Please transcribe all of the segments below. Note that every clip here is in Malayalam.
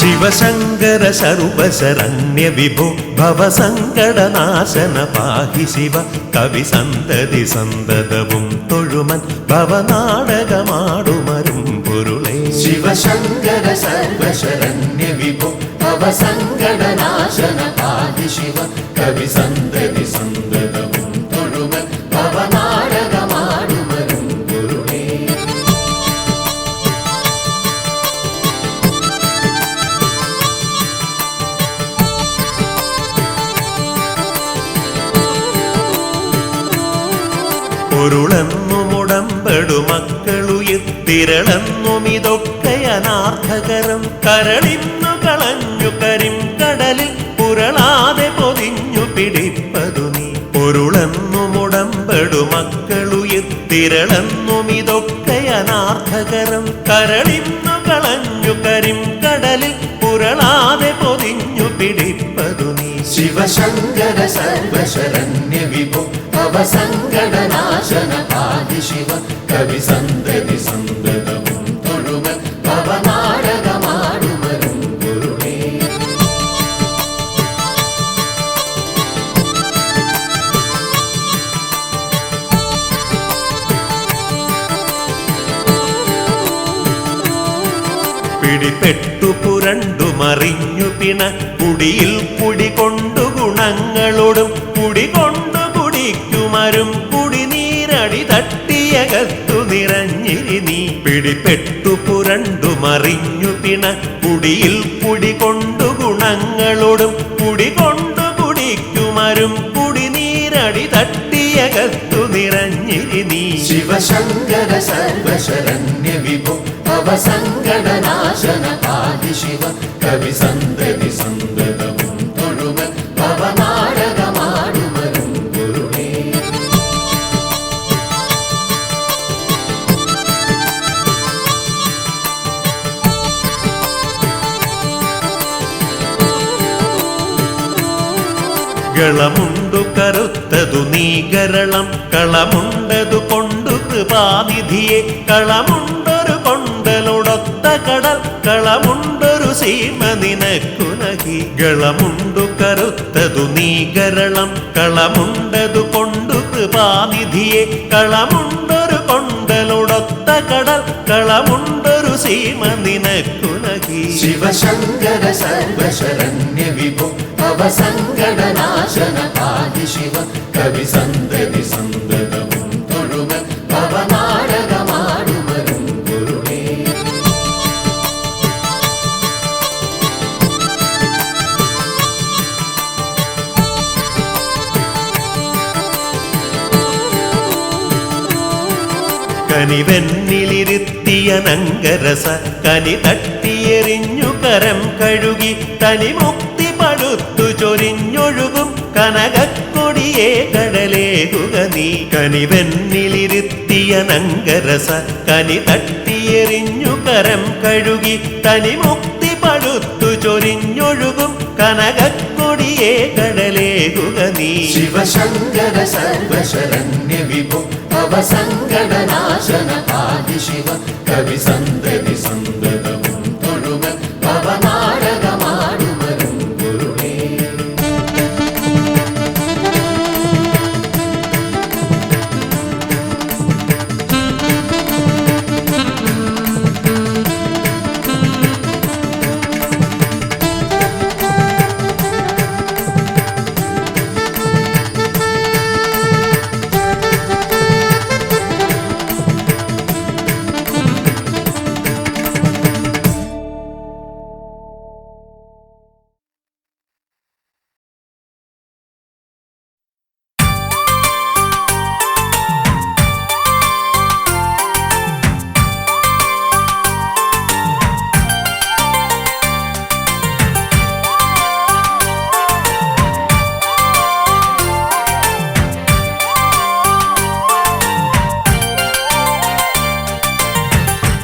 ശിവശങ്കര സർവശരണ്യ വിഭോ ഭവസങ്കടനാശന പാഹി ശിവ കവി സന്തതി സന്തതവും തൊഴുമൻ ഭവനാടകമാടുമരും പൊരുളേ. ശിവശങ്കര സർവശരണ്യ വിഭോ ഭവസങ്കടനാശന പാഹി ശിവ കവി സന്തതി സന്തതവും തൊഴുമൻ ഭവനാടകമാടുമരും പൊരുളേ. പൊരുളെന്നുമുടമ്പെടു മക്കളുയിർത്തിരളെന്നും ഇതൊക്കെ അനാർത്ഥകരം കരളിന്നു കളഞ്ഞു കരിം കടലിൽ പുരളാതെ പൊതിഞ്ഞു പിടിപ്പതു നീ. പൊരുളെന്നുമുടമ്പെടു മക്കളുയിർത്തിരളെന്നും ഇതൊക്കെ അനാർത്ഥകരം കരളിന്നു കളഞ്ഞു കരിം കടലിൽ പുരളാതെ പൊതിഞ്ഞു പിടിപ്പതു നീ. ശിവശങ്കര സർവശരണ്യ വിഭോ ഭവസങ്കടനാശന പാഹി ശിവ കവി സന്തതി സന്തതവും തൊഴുമൻ ഭവനാടകമാടുമരും പൊരുളേ. പിടിപ്പെട്ടു പുരണ്ടു മറിഞ്ഞു പിണ കുടിയിൽ കുടികൊണ്ടു ഗുണങ്ങളോടും കുടികൊണ്ടു കുടിക്കുമരും കുടിനീരടി തട്ടിയകത്തു നിറഞ്ഞിരി നീ. പിടിപ്പെട്ടു പുരണ്ടു മറിഞ്ഞു പിണ കുടിയിൽ കുടികൊണ്ടു ഗുണങ്ങളോടും കുടികൊണ്ടു കുടിക്കുമരും കുടിനീരടി തട്ടിയകത്തു നിറഞ്ഞിരി നീ. ശിവശങ്കര സർവശരണ്യ വിഭോ ഭവസങ്കടനാശന പാഹി ശിവ കവി സന്തതി സന്തതവും തൊഴുമൻ ഭവനാടകമാടുമരും പൊരുളേ. ഗളമുണ്ടു കറുത്തതു നീ ഗരളം കളമുണ്ടതു കൊണ്ടു കൃപാനിധിയെ കളമുണ്ടൊരു കൊണ്ടലൊടൊത്ത കടൽ കളമുണ്ടൊരു സീമ നിനക്കുനകി. ഗളമുണ്ടു കറുത്തതു നീ ഗരളം കളമുണ്ടതു കൊണ്ടു കൃപാനിധിയെ കളമുണ്ടൊരു കൊണ്ടലൊടൊത്ത കടൽ കളമുണ്ടൊരു സീമ നിനക്കുനകി. ശിവശങ്കര സർവശരണ്യ വിഭോ ഭവസങ്കടനാശന പാഹി ശിവ കവി സന്തതി സന്തതവും തൊഴുമൻ ഭവനാടകമാടുമരും പൊരുളേ. കനിവെന്നിലിരുത്തിയ നങ്കരസ കനി തട്ടിയെറിഞ്ഞു കരം കഴുകി തനിമുക്തി പടുത്തു ചൊരിഞ്ഞൊഴുകും കനകക്കൊടിയെ കടലേകുക നീ. കനിവെന്നിലിരുത്തിയ നങ്കരസ കനി തട്ടിയെറിഞ്ഞു കരം കഴുകി തനിമുക്തി പടുത്തു ചൊരിഞ്ഞൊഴുകും കനകക്കൊടിയെ കടലേകുക നീ. ശിവശങ്കര സർവശരണ്യ വിഭോ ഭവസങ്കടനാശന പാഹി ശിവ കവി സന്തതി സന്തതവും തൊഴുമൻ ഭവനാടകമാടുമരും പൊരുളേ.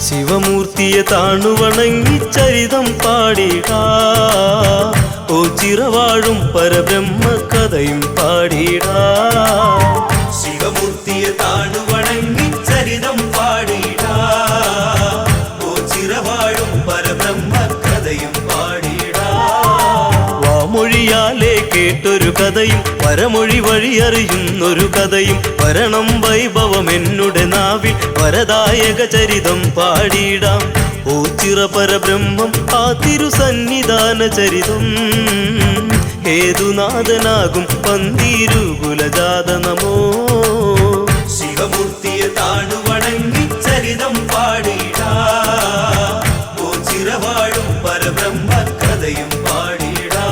ശിവമൂർത്തിയെ താണുവണങ്ങിച്ചരിതം പാടിടാ. ഓ ചിറവാഴും പരബ്രഹ്മ കഥയും പാടിടാ. ശിവമൂർത്തിയെ താണുവണങ്ങിച്ചരിതം പാടിടാ. ഓ ചിറവാഴും പരബ്രഹ്മ കഥയും പാടിടാ. കേട്ടൊരു കഥയും വരമൊഴി വഴി അറിയുന്നൊരു കഥയും വരണം വൈഭവം എന്നുടെ നാവിൽ വരദായക ചരിതം പാടിയിടാം. ഓച്ചിറ പരബ്രഹ്മം ആ തിരുസന്നിധാന ചരിതം ഹേതുനാഥനാകും പന്തീരുകുലജാത നമോ. ശിവമൂർത്തിയെ താണുവണങ്ങി ചരിതം പാടിയിടാ. ഓച്ചിറ വാഴും പരബ്രഹ്മ കഥയും പാടിയിടാ.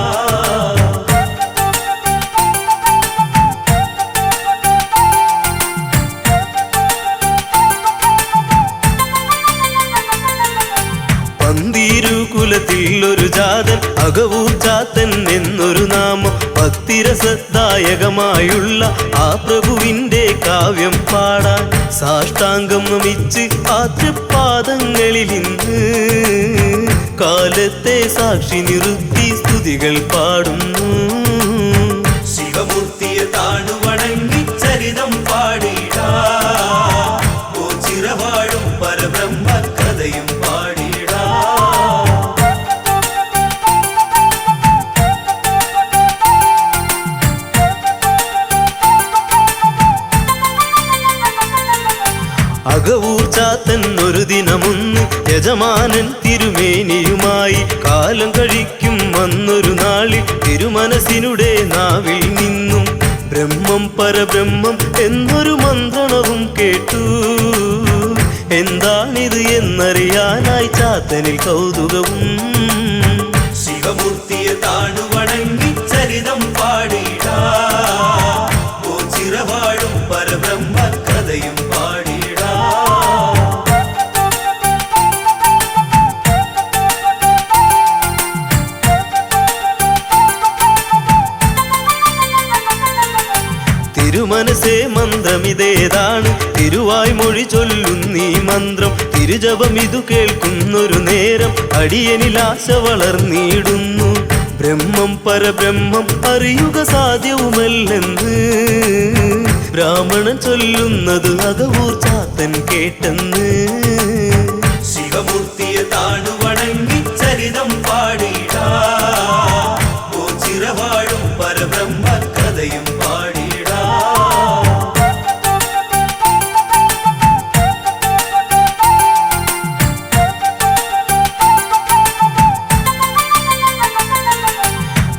പന്തീരുകുലത്തിൽ ഒരു ജാതൻ അകവൂർ ചാത്തൻ എന്നൊരു നാമം ഭക്തിരസദായകമായുള്ള ആ പ്രഭുവിൻ്റെ കാവ്യം പാടാൻ സാഷ്ടാംഗം നമിച്ച് ആദ്യപാദങ്ങളിൽ ഇന്ന് കാലത്തെ സാക്ഷി നിർത്തി സ്തുതികൾ പാടുന്നു. ശിവമൂർത്തിയെ താണുവണങ്ങി ചരിതം പാടിയിടാ. ഓച്ചിറ വാഴും പരബ്രഹ്മ കഥയും പാടിയിടാ. അകവൂർ ചാത്തൻ ഒരു ദിനമൊന്ന് യജമാനൻ തിരുമേനിയുമായി കാലം കഴിക്കും വന്നൊരു നാളിൽ തിരുമനസിനുടെ നാവിൽ നിന്നും ബ്രഹ്മം പരബ്രഹ്മം എന്നൊരു മന്ത്രണവും കേട്ടു. എന്താണിത് എന്നറിയാനായി ചാത്തനിൽ കൗതുകവും. ശിവമൂർത്തിയെ താണുവണങ്ങി ചരിതം പാടിയിടാ. ഓച്ചിറ വാഴും പരബ്രഹ്മ കഥയും പാടിയിടാ. തിരുമനസേ മന്ത്രമിതേതാണ് തിരുവായ്മൊഴി ചൊല്ലുന്നീ മന്ത്രം. തിരുജപം ഇതു കേൾക്കുന്നൊരു നേരം അടിയനിലാശ വളർന്നിടുന്നു. ബ്രഹ്മം പരബ്രഹ്മം അറിയുക സാധ്യവുമല്ലെന്ന് ബ്രാഹ്മണൻ ചൊല്ലുന്നത് അകവൂർ ചാത്തൻ കേട്ടെന്ന്. ശിവമൂർത്തിയെ താണുവണങ്ങി ചരിതം പാടിയിടാ. ഓച്ചിറ വാഴും പരബ്രഹ്മ കഥയും പാടിയിടാ.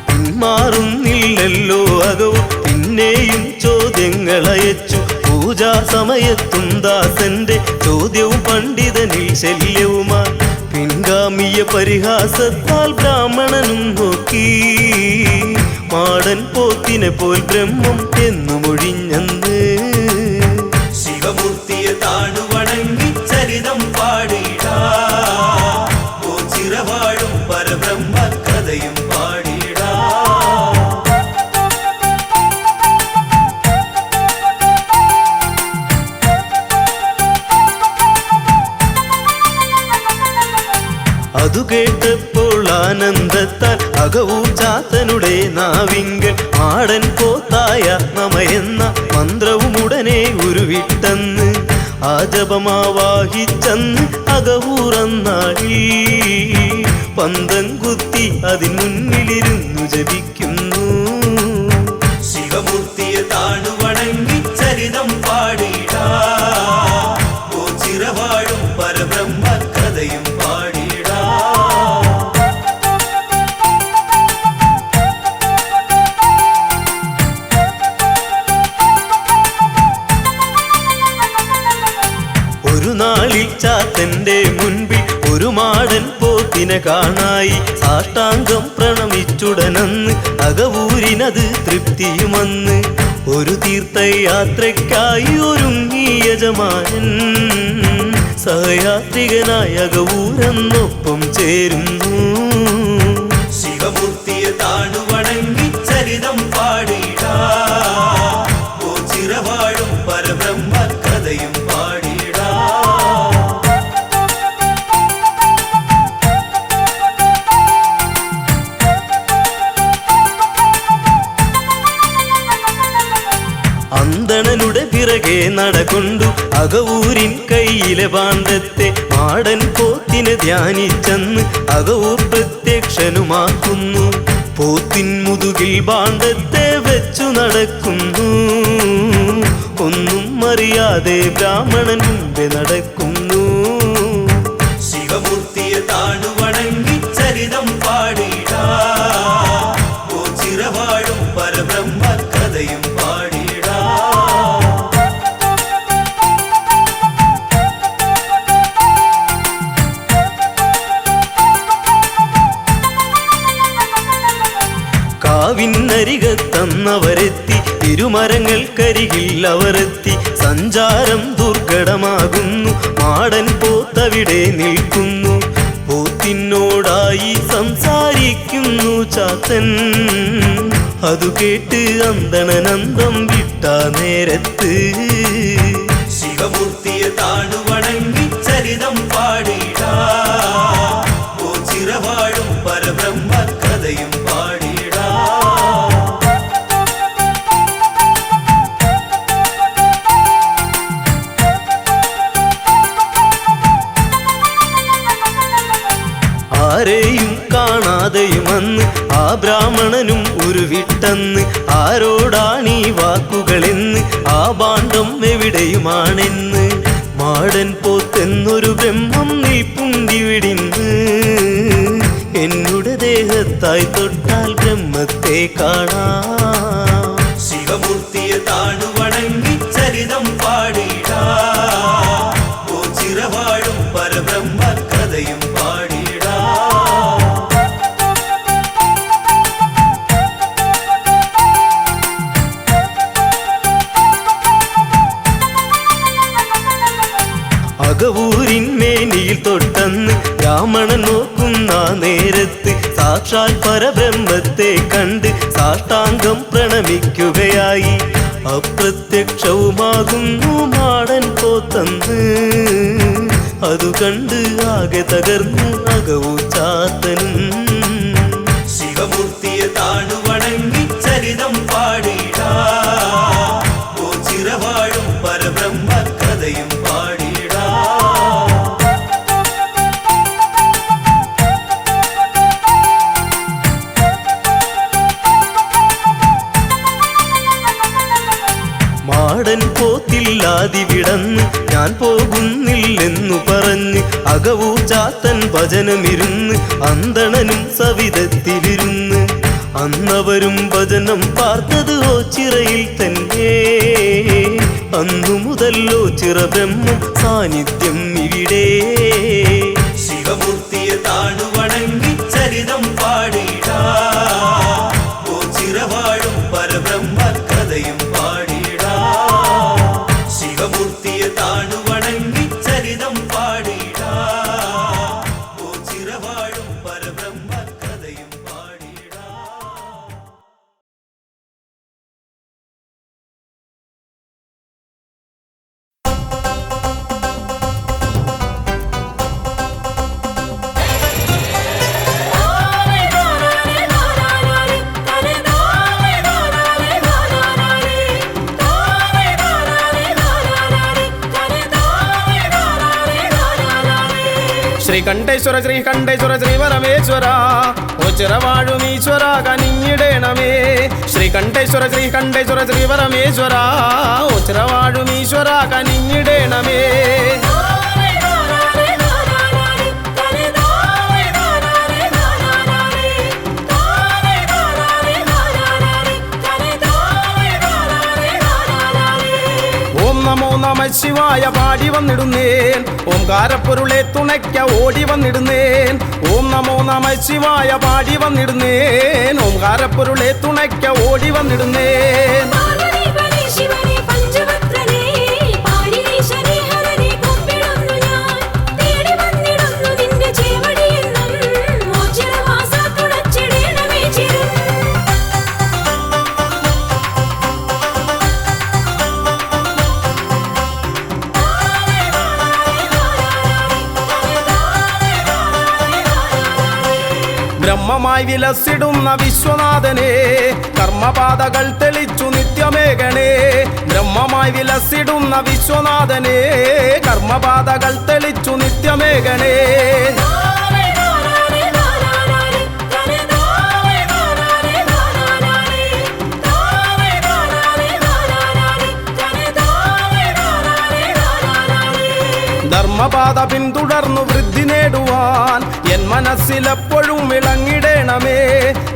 പിന്മാറുന്നില്ലല്ലോ അകവും പിന്നെയും ചോദ്യങ്ങളയച്ചു. പൂജാ സമയത്തും ദാസന്റെ ചോദ്യവും പണ്ഡിതനിൽ ശല്യവുമാ. പിൻഗാമിയ പരിഹാസത്താൽ ബ്രാഹ്മണനും നോക്കി മാടൻ പോത്തിനെ പോൽ ബ്രഹ്മം എന്നു മൊഴിഞ്ഞന്ന്. ശിവമൂർത്തിയെ താണുവണങ്ങി ചരിതം പാടിയിടാ. ഓച്ചിറ വാഴും പരബ്രഹ്മ കഥയും പാടിയിടാ. അതു കേട്ടപ്പോൾ ആനന്ദത്താൽ അകവൂർ ചാത്തനുടെ നാവിങ്കൽ മാടൻ പോത്തായ നമയെന്ന മന്ത്രവും ഉടനെ ഉരുവിട്ടെന്ന് ആ ജപമാവാഹിച്ചെന്ന് അകവൂറന്നാളിൽ പന്തം കുത്തി അതിന് മുന്നിലിരുന്നു ജപിക്കുന്നു. ശിവമൂർത്തിയെ താണുവണങ്ങി ചരിതം പാടിയിടാ. ഓച്ചിറ വാഴും പരബ്രഹ്മ കഥയും പാടിയിടാ. ഒരു നാളിൽ ചാത്തന്റെ മുൻപിൽ ഒരു മാടൻ പോത്തിനെ കാണായി സാഷ്ടാംഗം പ്രണമിച്ചുടനന്ന് അകവൂരിനത് തൃപ്തിയുമന്ന്. ഒരു തീർത്ഥയാത്രയ്ക്കായി ഒരുങ്ങി യജമാനൻ സഹയാത്രികനായ അകവൂരെന്നൊപ്പം ചേരുന്നു. ശിവമൂർത്തിയെ താണുവണങ്ങി ചരിതം പാടിയിടാ. ഓച്ചിറ വാഴും പരബ്രഹ്മ കഥയും പാടിയിടാ. അന്തണനുടെ പിറകെ നടകൊണ്ടു അകവൂരിൻ കയ്യിലെ പാണ്ഡത്തെ മാടൻ പോത്തിനെ ധ്യാനിച്ചെന്ന് അകവൂർ പ്രത്യക്ഷനുമാക്കുന്നു. പോത്തിൻ മുതുകിൽ ഭാണ്ഡത്തെ വെച്ചു നടക്കുന്നു. ഒന്നും അറിയാതെ ബ്രാഹ്മണൻ മുമ്പേ നടക്കുന്നു. ശിവമൂർത്തിയെ താണു വണങ്ങി ചരിതം പാടിടാ, ഓ ചിരവാഴും പരബ്രഹ്മ കഥയും പാടിടാ. കാവിനരികത്തന്നവരെത്തി, ഇരുമരങ്ങൾക്കരികിൽ അവരെത്തി. സഞ്ചാരം ദുർഘടമാകുന്നു, മാടൻ പോത്തവിടെ നിൽക്കുന്നു. പോത്തിനോടായി സംസാരിക്കുന്നു ചാത്തൻ, അതു കേട്ട് അന്തണനന്തം വിട്ട നേരത്ത് ശിവമൂർത്തിയെ താണു വണങ്ങി ചരിതം പാടിടാ, ഓ ചിരവാഴും പരബ്രഹ്മ കഥയും പാടിടാ. ആരെയും കാണാതെയും അന്ന് ആ ബ്രാഹ്മണനും ഉരുവിട്ടന്ന്. ആരോടാണീ വാക്കുകളെന്ന്, ആ ഭാണ്ഡം എവിടെയുമാണെന്ന്. മാടൻ പോത്തെന്നൊരു ബ്രഹ്മം നിൽപ്പുണ്ടിവിടിന്ന്. എന്നുടെ ദേഹത്തായി തൊട്ടാൽ ബ്രഹ്മത്തെ കാണാം. ശിവമൂർത്തിയെ താണു വണങ്ങി ചരിതം പാടിടാ, ഓ ചിരവാഴും പരബ്രഹ്മ കഥയും പാടിടാ. അകവൂരിന്മേനിയിൽ തൊട്ടന്ന് ബ്രാഹ്മണൻ നോക്കുന്ന നേരത്ത് സാക്ഷാൽ പരബ്രഹ്മത്തെ കണ്ട് സാഷ്ടാംഗം പ്രണമിക്കുകയായി. അപ്രത്യക്ഷവുമാകുന്നു മാടൻ പോത്തന്ന്, അതു കണ്ട് ആകെ തകർന്ന് അകവൂ ചാത്തനും. ശിവമൂർത്തിയെ താണു വണങ്ങി ചരിതം പാടിടാ, ഓ ചിരവാഴും പരബ്രഹ്മ കഥയും പാടിടാ. മാടൻ പോത്തില്ലാതിവിടന്ന് ഞാൻ പോകുന്നില്ലെന്നു പറഞ്ഞ് അകവൂ ചാത്തൻ ഭജനമിരുന്ന്. അന്തണനും സവിധത്തിലിരുന്ന് അന്നവരും ഭജനം പാർത്തത് ഓച്ചിറയിൽ തന്നെ. അന്നു മുതൽ ഓച്ചിറ ബ്രഹ്മം സാന്നിധ്യം ഇവിടെ. ശിവമൂർത്തിയെ താണു വണങ്ങി ചരിതം പാടിടാ, ഓ ചിരവാഴും പരബ്രഹ്മ കഥയും പാടിടാ. ശിവമൂർത്തിയെ താണു വണങ്ങി ചരിതം പാടിടാ, ഓ ചിരവാഴും പരബ്രഹ്മ കഥയും പാടിടാ. ശ്രീകണ്ഠേശ്വര ശ്രീകണ്ഠേശ്വര ശ്രീപരമേശ്വര ഓച്ചിറവാഴുമീശ്വര കനിഞ്ഞിടേണമേ. ശ്രീകണ്ഠേശ്വര ശ്രീകണ്ഠേശ്വര ശ്രീപരമേശ്വര ഓച്ചിറവാഴുമീശ്വര കനിഞ്ഞിടേണമേ. ഓം നമോ നമ ശിവായ പാടി വന്നിടുന്നേൻ, ഓംകാരപ്പൊരുളെ തുണയ്ക്ക ഓടി വന്നിടുന്നേൻ. ഓം നമോ നമ ശിവായ പാടി വന്നിടുന്നേൻ, ഓംകാരപ്പൊരുളെ തുണയ്ക്ക ഓടി വന്നിടുന്നേൻ. ബ്രഹ്മമായി വിലസിടുന്ന വിശ്വനാഥനെ കർമ്മപാതകൾ തെളിച്ചു നിത്യമേകണേ. ബ്രഹ്മമായി വിലസിടുന്ന വിശ്വനാഥനെ കർമ്മപാതകൾ തെളിച്ചു നിത്യമേകണേ. ധർമ്മപാത പിന്തുടർന്നു വൃദ്ധി നേടുവാൻ എൻ മനസ്സിലെപ്പോഴും വിളങ്ങിടേണമേ.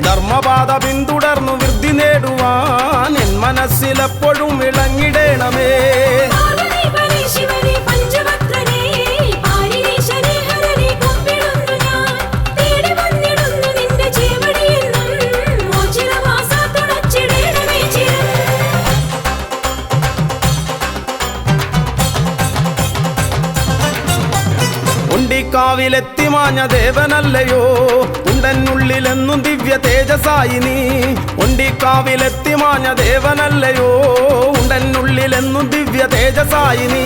ധർമ്മപാത പിന്തുടർന്നു വൃദ്ധി നേടുവാൻ എൻ മനസ്സിലെപ്പോഴും വിളങ്ങിടേണമേ. ഉണ്ടിക്കാവിലെത്തി മാഞ്ഞ ദേവനല്ലയോ ഉണ്ടെന്നുള്ളിലെന്നും ദിവ്യ തേജസായി നീ. ഉണ്ടിക്കാവിലെത്തി മാഞ്ഞ ദേവനല്ലയോ ഉണ്ടെന്നുള്ളിലെന്നും ദിവ്യ തേജസായി നീ.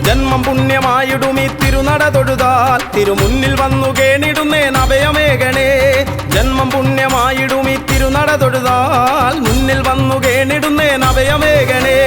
ജന്മം പുണ്യമായിടും ഈ തിരുനട തൊഴുതാൽ തിരുമുന്നിൽ വന്നു കേണിടുന്നേൻ അഭയമേകണേ. ജന്മം പുണ്യമായിടും ഈ തിരുനട തൊഴുതാൽ മുന്നിൽ വന്നു കേണിടുന്നേൻ അഭയമേകണേ.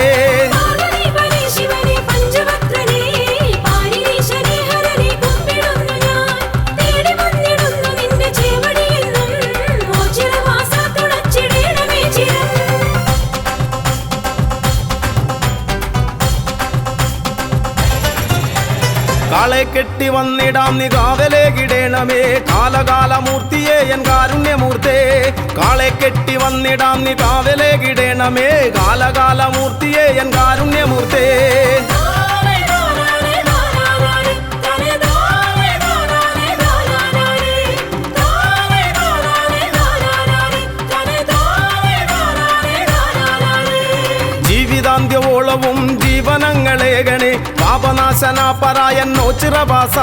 കാളെ കെട്ടി വന്നിടാം നീ കാവലേകിടേണമേ. കാലകാലമൂർത്തിയെ എൻ കാരുണ്യമൂർത്തേ. കാളെ കെട്ടി വന്നിടാം നീ കാവലേകിടേണമേ. കാലകാലമൂർത്തിയെ എൻ കാരുണ്യമൂർത്തേ. ജീവിതാന്ത്യവോളവും ജീവനങ്ങളേകണേ. പാപനാശന പരായന്നോ ചിറവാസ.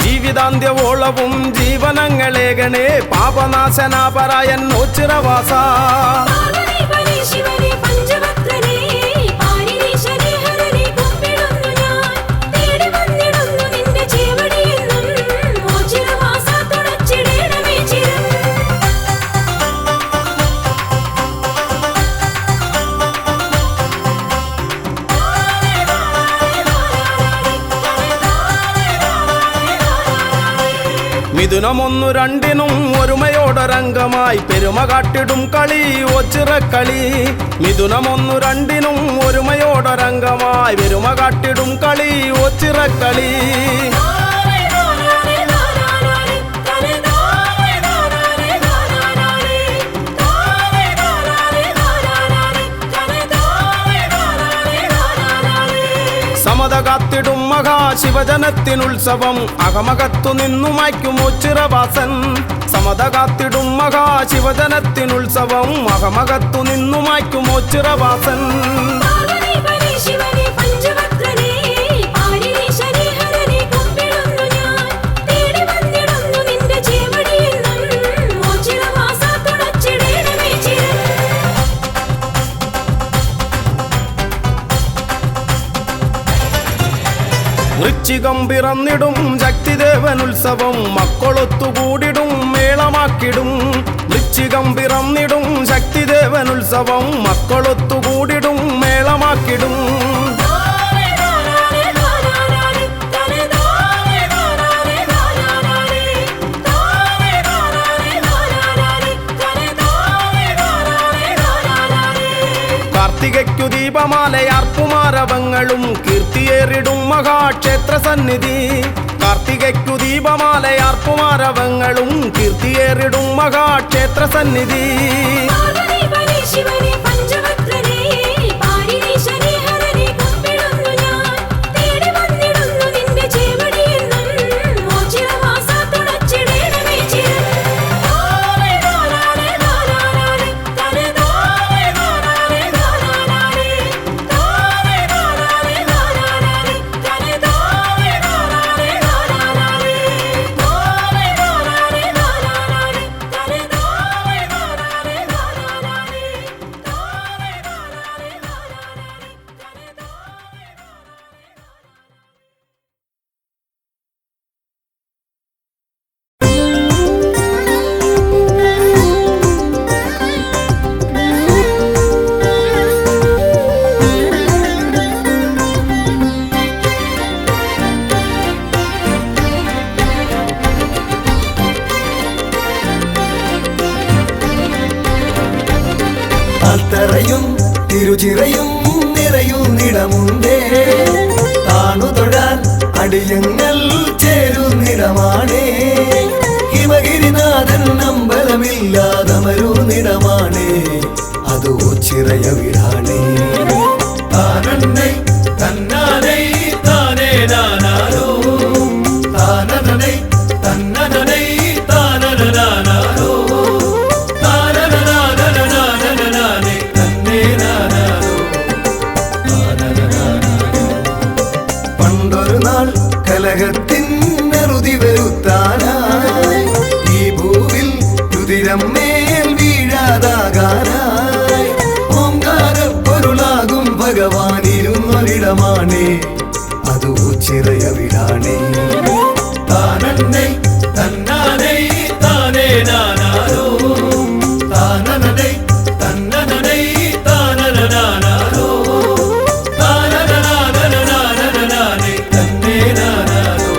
ജീവിതാന്ത്യവോളവും ജീവനങ്ങളേകണേ. പാപനാശന പരായന്നോ ചിറവാസ. മിഥുനമൊന്നു രണ്ടിനും ഒരുമയോടൊരംഗമായി പെരുമ കാട്ടിടും കളി ഒച്ചിറക്കളി. മിഥുനമൊന്നു രണ്ടിനും ഒരുമയോടൊരംഗമായി പെരുമ കാട്ടിടും കളി ഒച്ചിറക്കളി. സമത കാത്തിടും മഹാശിവജനത്തിനുത്സവം അകമകത്തു നിന്നു മായ്ക്കും ഒച്ചിറവാസൻ. സമത കാത്തിടും മഹാശിവജനത്തിനുത്സവം അകമകത്തു നിന്നു മായ്ക്കും ഒച്ചിറവാസൻ. വൃശ്ചികം പിറന്നിടും ശക്തിദേവനുത്സവം മക്കളൊത്തുകൂടിടും മേളമാക്കിടും. വൃശ്ചികം പിറന്നിടും ശക്തിദേവനുത്സവം മക്കളൊത്തുകൂടിടും മേളമാക്കിടും. കാർത്തികയ്ക്കു ദീപമാലയാർപ്പുമാരവങ്ങളും കീർത്തിയേറിടും മഹാക്ഷേത്ര സന്നിധി. കാർത്തികയ്ക്കു ദീപമാലയാർപ്പുമാരവങ്ങളും കീർത്തിയേറിടും മഹാക്ഷേത്ര സന്നിധി. തിരുചിറയും നിറയുന്നിടമുണ്ടേ താണു തൊഴാൻ അടിയങ്ങൾ ചേരുന്നിടമാണേ ഹിമഗിരിനാഥൻ അമ്പലമില്ലാതമരുന്നിടമാണേ അത് ഓച്ചിറയ വീടാണേ താനന്നൈ തന്നാനൈ താനേ നാനാരോ താനനനൈ തന്നനനൈ താനനനാനാരോ താനനനാനനനാനനനാനൈ തന്നേ നാനാരോ പണ്ടൊരു നാൾ കലഹത്തിൻ നെറുതി വരുത്താനായി ഈ ഭൂവിൽ രുതിരം മേൽ വീഴാതാകാനായി ഓംകാരപ്പൊരുളാകും ഭഗവാൻ ഇരുന്നൊരിടമാണേ അത് ഓച്ചിറയ വീടാണേ താനന്നൈ തന്നാനൈ താനേ നാനാരോ താനനനൈ തന്നനനൈ താനനനാനാരോ താനനനാനനനാനനനാനൈ തന്നേ നാനാരോ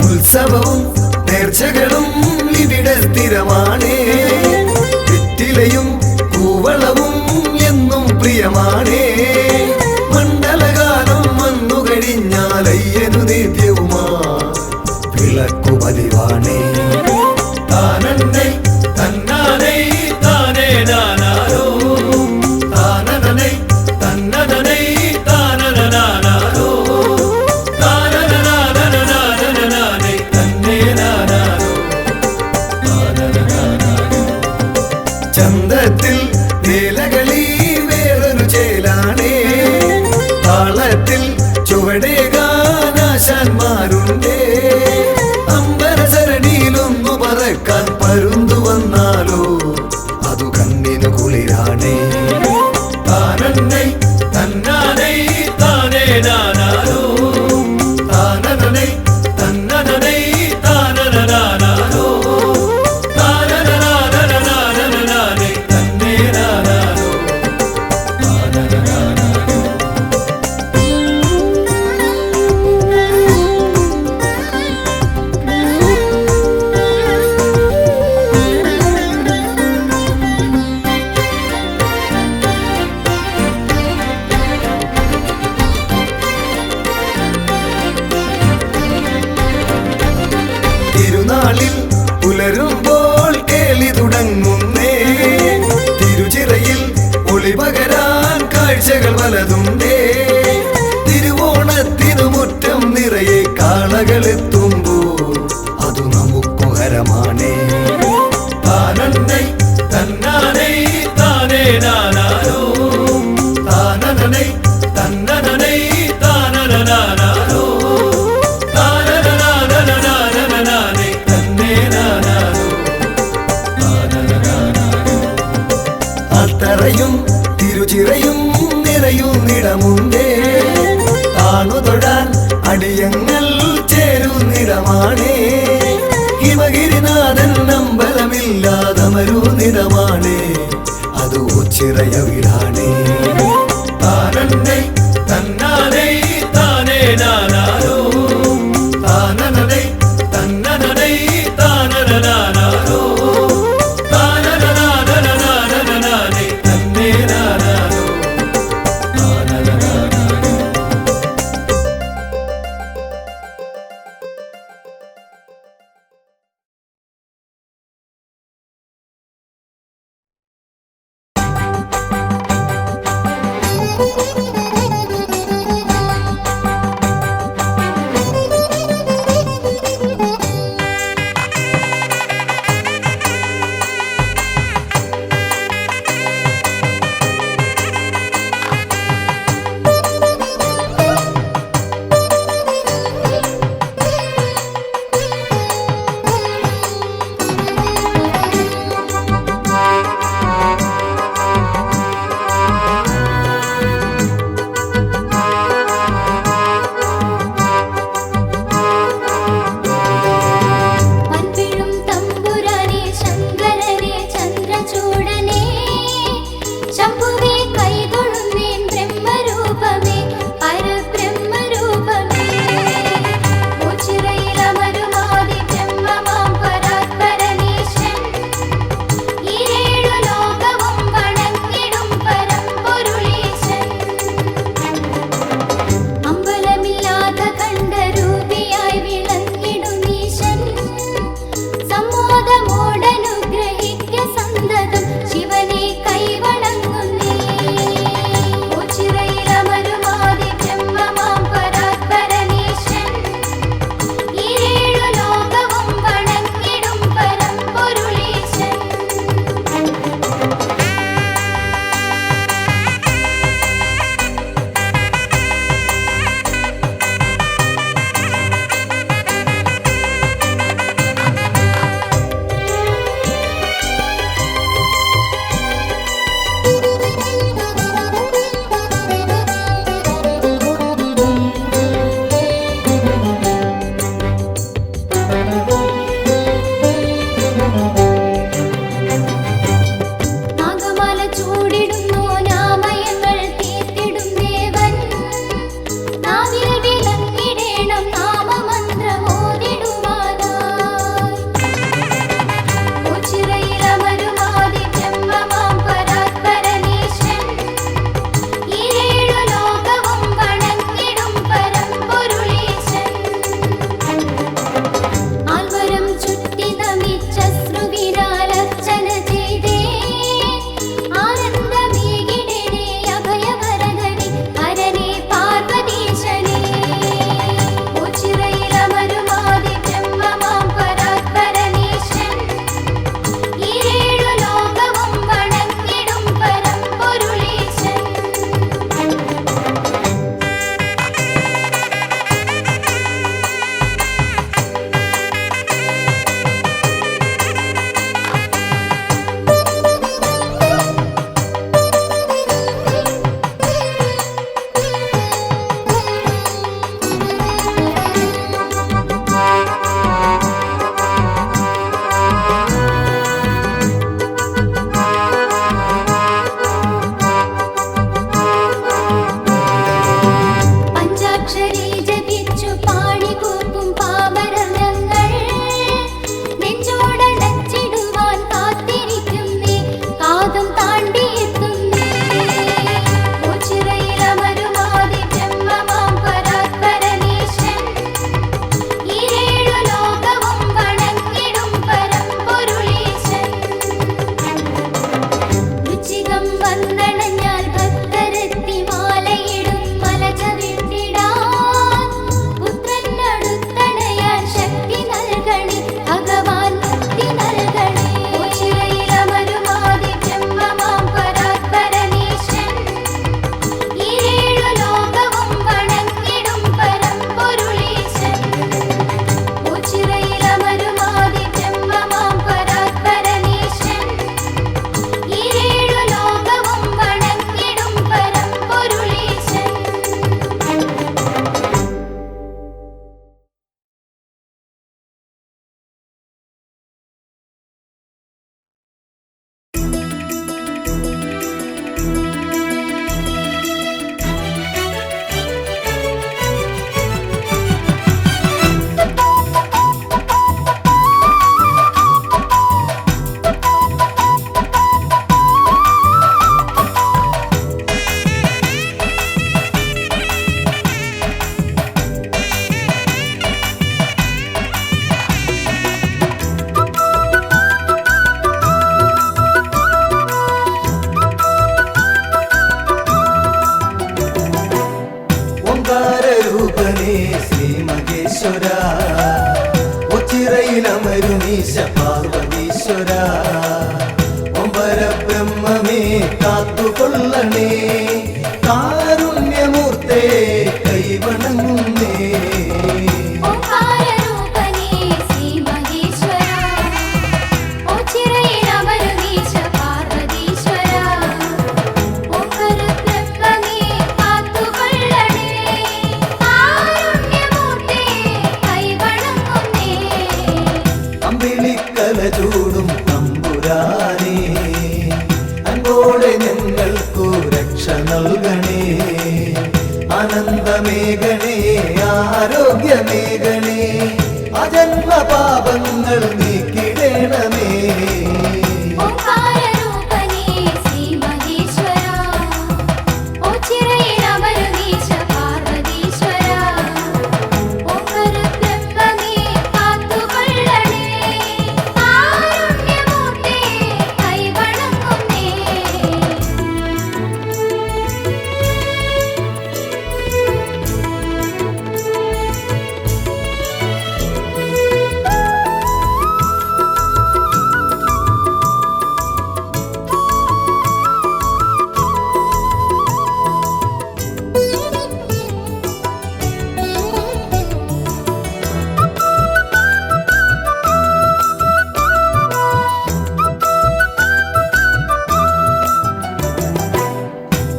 ഉത്സവവും നേർച്ചകളും ഇവിടെ സ്ഥിരമാണേ വെറ്റിലയും കൂവളവും എന്നും പ്രിയമാണേ മണ്ഡലകാലം വന്നു കഴിഞ്ഞാൽ അയ്യനു നിത്യവുമാ വിളക്കു പതിവാണേ താനന്നൈ തന്നാനൈ താനേ നാനാരോ താനനനൈ തന്നനനൈ താനനനാനാരോ താനനനാനനനാനനനാനൈ തന്നേ നാനാരോ ചന്തത്തിൽ വേലകളി വേറൊരു ചേലാണേ താളത്തിൽ ചുവടേകാനാശാന്മാരുണ്ടേ അമ്പരസരണിയിലൊന്നു പറക്കാൻ പരുന്തു വന്നാലോ അതു കണ്ണിനു കുളിരാണേ താനന്നൈ തന്നാനൈ താനേ നാനാരോ താനനനൈ തന്നനനൈ താനനനാനാരോ താനനനാനനനാനനനാനൈ തന്നേ നാനാരോ തിരുനാളിൽ പുലരുമ്പോൾ കേളി തുടങ്ങുന്നേ തിരുചിറയിൽ ഒളി പകരാൻ കാഴ്ചകൾ പലതുണ്ടേ തിരുവോണത്തിനു മുറ്റം നിറയെ കാളകളെത്തുമ്പോൾ അതു നമുക്കു ഹരമാണേ താനന്നൈ തന്നാനൈ താനേ നാനാരോ താനനനൈ തന്നനനൈ താനനനാനാരോ താനനനാനനനാനനനാനൈ തന്നേ നാനാരോ അത്തറയും തിരുചിറയും നിറയുന്നിടമുണ്ടേ താണു തൊഴാൻ അടിയങ്ങൾ ചേരുന്നിടമാണേ ഹിമഗിരിനാഥൻ അമ്പലമില്ലാതമരുന്നിടമാണേ അത് ഓച്ചിറയ വീടാണേ താനന്നൈ തന്നാനൈ താനേ നാനാരോ താനനനൈ തന്നനനൈ താനനനാനാരോ താനനനാനനനാനനനാനൈ തന്നേ നാനാരോ ഒച്ചിറയിലമരുമീശ പാർവതീശ്വര ഒമ്പര ബ്രഹ്മമേ കാത്തുകൊള്ളണേ കാരുണ്യമൂർത്തേ കൈവണങ്ങുന്നേ അമ്പിളിക്കല ചൂടും തമ്പുരാനേ അൻപോടെ ഞങ്ങൾക്കു രക്ഷ നൽകണേ ആനന്ദമേഘണേ ആരോഗ്യമേഘണേ അജന്മ പാപങ്ങൾ നീക്കിടേണമേ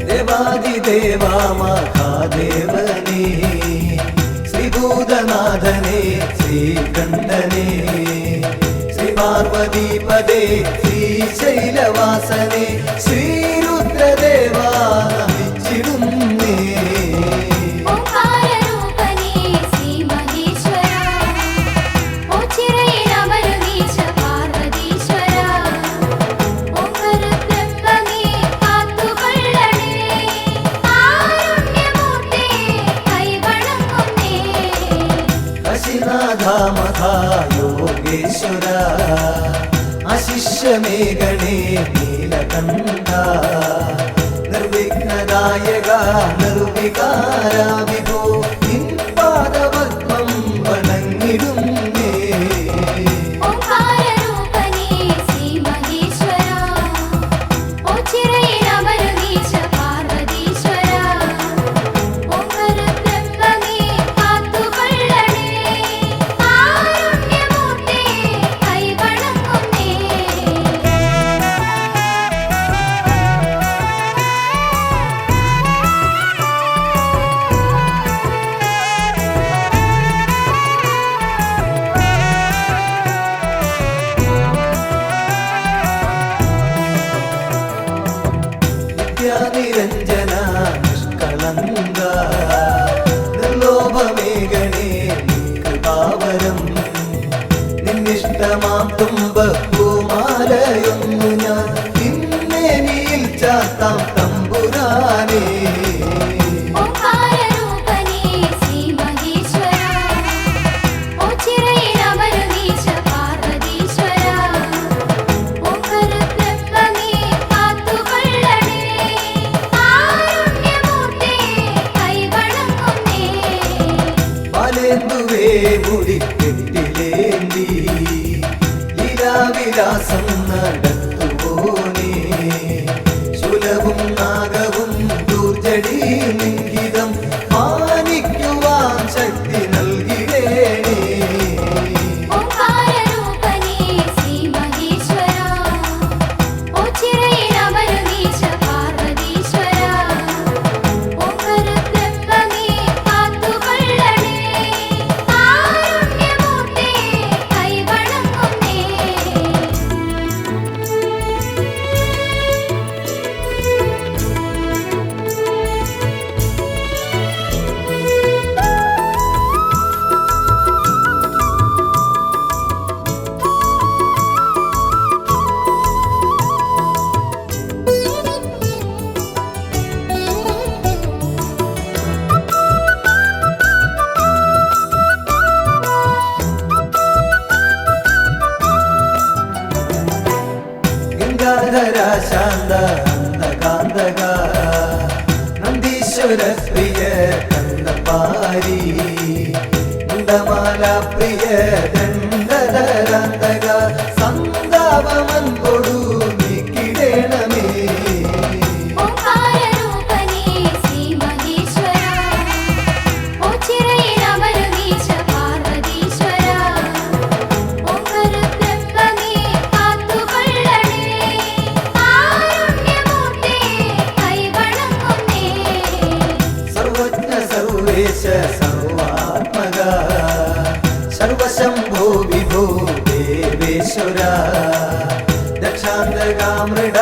ദേവാദിദേവാ മഹാദേവനേ ശ്രീഭൂതനാഥനേ ശ്രീകണ്ഠനേ ശ്രീ പാർവതീപദേ ശ്രീശൈലവാസനേ ശ്രീരുദ്രദേവാ നമിച്ചിടുന്നേ യോഗേശ്വര അശിഷ്യമേഘണേ നീലകണ്ഠ നിർവിഘ്നദായക നിർവികാര വിഭോ നിൻ പാദപത്മം വണങ്ങിടുന്നേ നിരഞ്ജന നിഷ്കളങ്ക നിർലോഭമേഘണേ കൃപാവരം നിന്നിഷ്ടമാം തുമ്പപ്പൂമാലയൊന്നു ഞാൻ നിന്നേനിയിൽ ചാത്താം തമ്പുരാനേ മുടിക്കെട്ടിലേന്തി ലീലാവിലാസം നടത്തുപോനേ ശൂലവും നാഗവും ദൂർജടി ലിംഗിതം മാനിക്കുവാൻ ശക്തി നൽകിടേണേ ശാന്ത കാന്തക നന്ദീശ്വര പ്രിയ കന്ദപാരി കുണ്ടമാല പ്രിയ ദണ്ഡ ജലധരാന്തക സന്താപമൻപൊടു നീക്കിടേണമേ ഓംകാരരൂപനേ ശ്രീ മഹേശ്വര ഓച്ചിറയിലമരുവീശ പാർവതീശ്വര ഓംകാര ബ്രഹ്മമേ കാത്തുകൊള്ളണേ കാരുണ്യമൂർത്തേ കൈവണങ്ങുന്നേ സർവജ്ഞ സർവേശ സർവാത്മക സർവശംഭോ വിഭോ ദേവേശ്വര ദക്ഷാന്തകാമൃഡ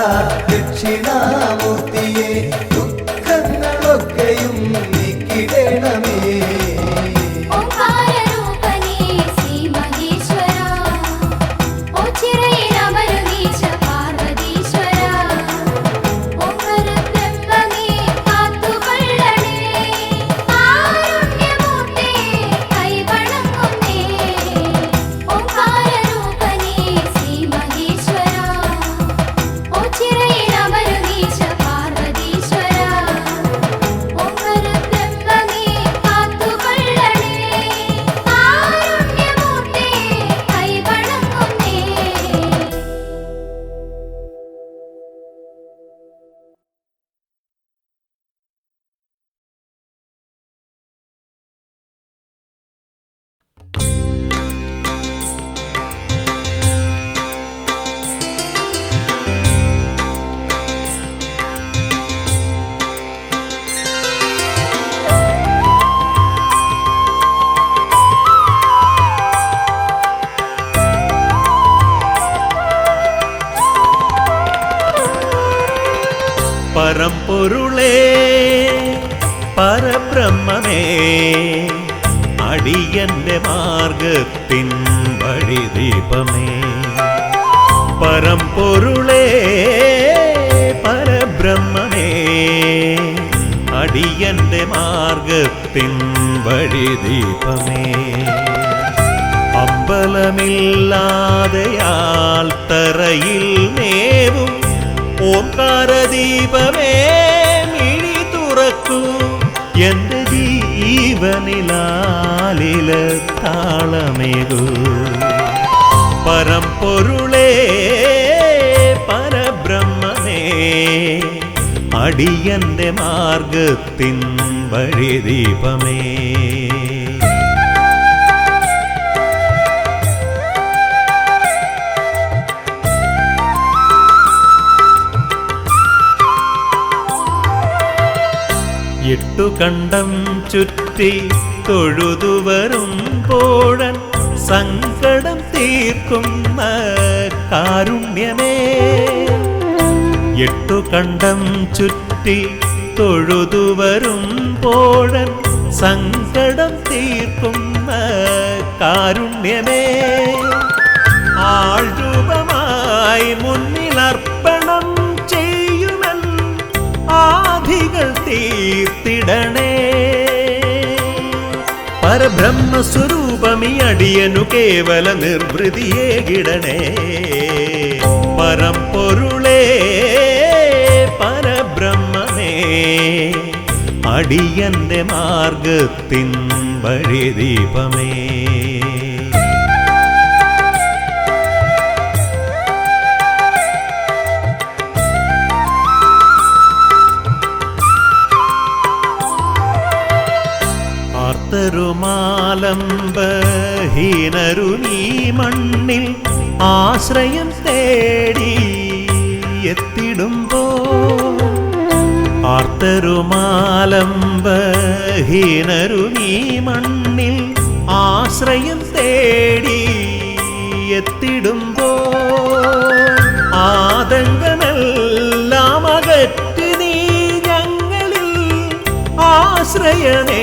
ദക്ഷിണാമൂർത്തിയെ ദുഃഖങ്ങളൊക്കെയും നീക്കിടേണമേ ഓംകാരരൂപനേ ശ്രീ മഹേശ്വര ഓച്ചിറയിലമരുവീശ പാർവതീശ്വര ഓംകാര ബ്രഹ്മമേ കാത്തുകൊള്ളണേ കാരുണ്യമൂർത്തേ കൈവണങ്ങുന്നേ ഓംകാരരൂപനേ ശ്രീ മഹേശ്വര ഓച്ചിറയിലമരുവീശ പാർവതീശ്വര ഓംകാര ബ്രഹ്മമേ കാത്തുകൊള്ളണേ കാരുണ്യമൂർത്തേ കൈവണങ്ങുന്നേ പരമ്പൊരുളേ പരബ്രഹ്മമേ അടിയന്റെ മാർഗത്തിൻ വഴിദീപമേ പരമ്പൊരുളേ പരബ്രഹ്മമേ അടിയന്റെ മാർഗത്തിൻ വഴിദീപമേ അമ്പലമില്ലാതെയാൽ തറയിൽ മേവും ഓംകാരദീപമേ മിഴി തുറക്കൂ എന്റെ ജീവനിലാലില താളമേകൂ പരമ്പൊരുളേ പരബ്രഹ്മമേ അടിയന്റെ മാർഗത്തിൻ വഴിദീപമേ എട്ടു കണ്ടം ചുറ്റി തൊഴുതുവരുമ്പോഴൻ സങ്കടം തീർക്കുന്ന കാരുണ്യമേ എട്ടു കണ്ടം ചുറ്റി തൊഴുതുവരുമ്പോഴൻ സങ്കടം തീർക്കുന്ന കാരുണ്യമേ ആൾരൂപമായി മുന്നിലർപ്പണം ചെയ്യുമൻ ആധികൾ തീർത്തിടണേ പരബ്രഹ്മസ്വരൂപമീ അടിയനു കേവല നിർവൃതിയേകിടണേ പരമ്പൊരുളേ പരബ്രഹ്മമേ അടിയന്റെ മാർഗത്തിൻ വഴിദീപമേ ആർത്തരുമാലംബഹീനരു നീ മണ്ണിൽ ആശ്രയം തേടി എത്തിടുമ്പോ ആർത്തരുമാലംബഹീനരു നീ മണ്ണിൽ ആശ്രയം തേടി എത്തിടുമ്പോ ആതങ്കമെല്ലാം അകറ്റി നീ ഞങ്ങളിൽ ആശ്രയമേകിടണേ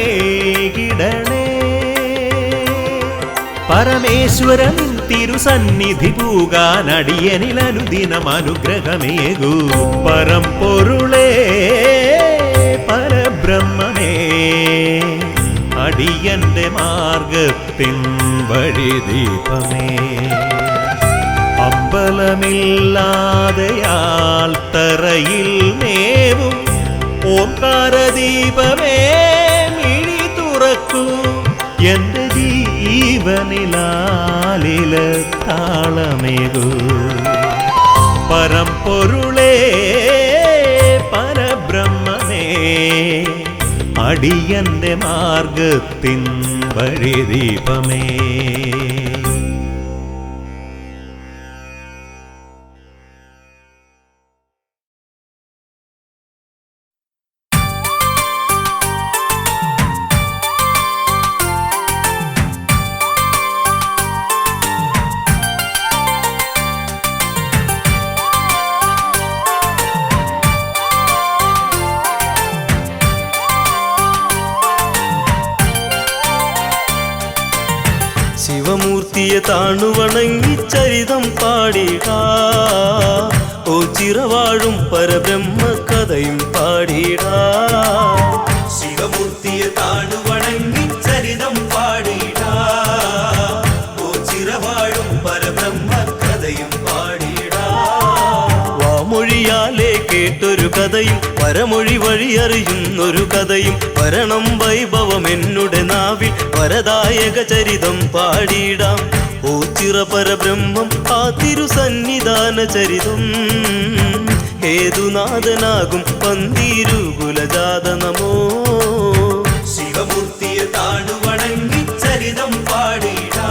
പരമേശ്വരൻ തിരുസന്നിധി പൂകാൻ അടിയനിൽ അനുദിനം അനുഗ്രഹമേകൂ പരമ്പൊരുളേ പരബ്രഹ്മമേ അടിയന്റെ മാർഗത്തിൻ വഴിദീപമേ അമ്പലമില്ലാതെയാൽ തറയിൽ മേവും ഓംകാരദീപമേ മിഴി തുറക്കൂ എന്റെ ജീവനിലാലില താളമേകൂ പരമ്പൊരുളേ പരബ്രഹ്മമേ അടിയന്റെ മാർഗത്തിൻ വഴിദീപമേ. ശിവമൂർത്തിയെ താണുവണങ്ങി ചരിതം പാടിടാ ഓ ചിറവാഴും പരബ്രഹ്മ കഥയും പാടിടാ. ശിവമൂർത്തിയെ താണുവണങ്ങി ചരിതം പാടിടാ ഓ ചിറവാഴും പരബ്രഹ്മ കഥയും പാടിടാ. വാമൊഴിയാലേ കേട്ടൊരു കഥയും പരമൊഴി വഴി അറിയുന്നൊരു കഥയും വരണം വൈഭവം എന്നുടെ നാവിൽ വരദായക ചരിതം പാടിടാം. ഓ ചിറ പരബ്രഹ്മം ആ തിരുസന്നിധാന ചരിതം ഹേതുനാഥനാകും പന്തീരുകുലജാത നമോ. ശിവമൂർത്തിയെ താണുവണങ്ങി ചരിതം പാടിടാ